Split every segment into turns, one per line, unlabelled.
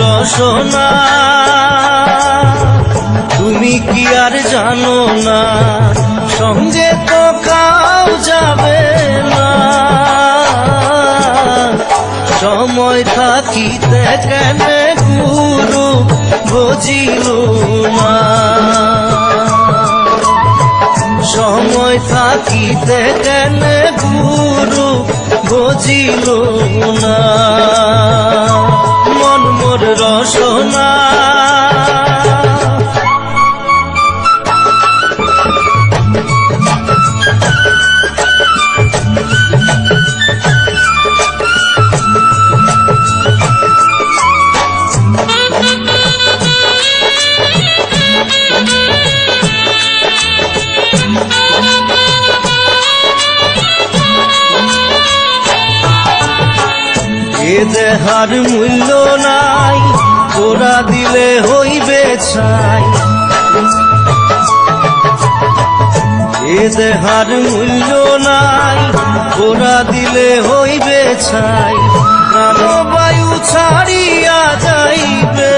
রসনা তুমি কি আর জানো না, সঙ্গে তো কাউ যাবে না। সময় থাকিতে কেন গুরু বুঝিল না, সময় থাকিতে কেন গুরু বুঝিল না। মন মোর রসনা এ দেহার মূল্য নাই, তোরা দিলে হইবে ছাই। এ দেহার মূল্য নাই, তোরা দিলে হইবে ছাই। প্রাণবায়ু ছাড়িয়া যাইবে,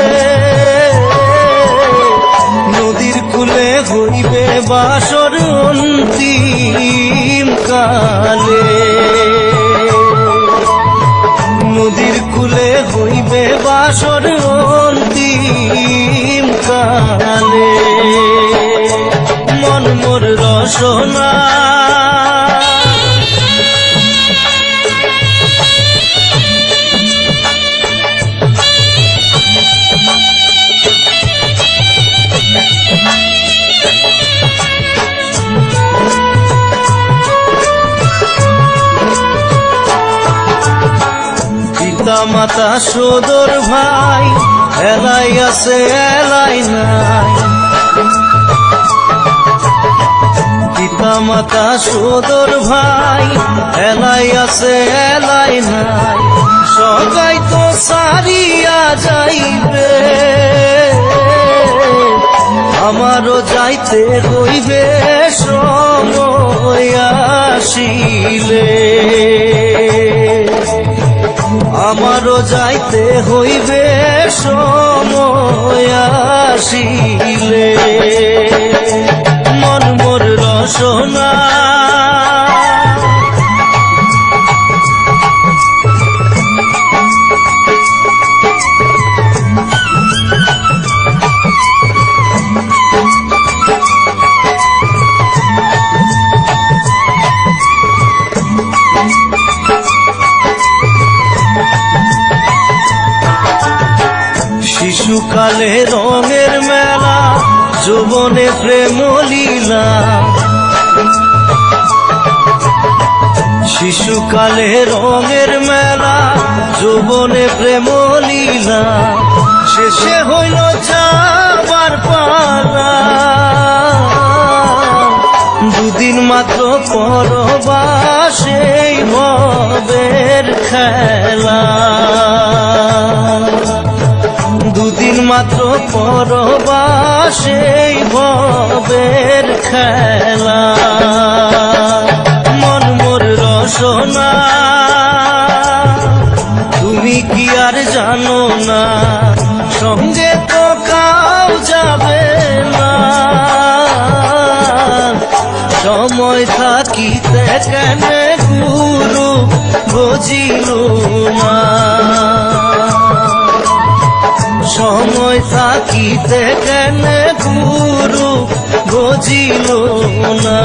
নদীর কূলে হইবে বাসর অন্তিম কালে। নদীর কূলে হইবে বাসর অন্তিম কালে। মন মোর রসনা পিতা মাতা সদর ভাই, এলাই আছে এলাই নাই। পিতা মাতা সদর ভাই, এলাই আছে এলাই নাই। সবাই তো সারিয়া যাইবে, আমারও যাইতে হইবে সময় আসিলে। আমারও যাইতে হইবে সময় আসিলে। মন মোর রসনা শিশুকালে রঙের মেলা, যৌবনে প্রেম লীলা। শিশুকালে রঙের মেলা, যৌবনে প্রেম লীলা। শেষে হইল যাবার পালা, দুদিন মাত্র পরবাসেই ভবের খেলা। দুদিন মাত্র পরবাসেই ভবের খেলা। মন মোর রসনা তুমি কি আর জানো না, সঙ্গে তো কাউ যাবে না। সময় থাকিতে কেন গুরু বুঝিল না, সময় থাকিতে কেন গুরু বুঝিল না।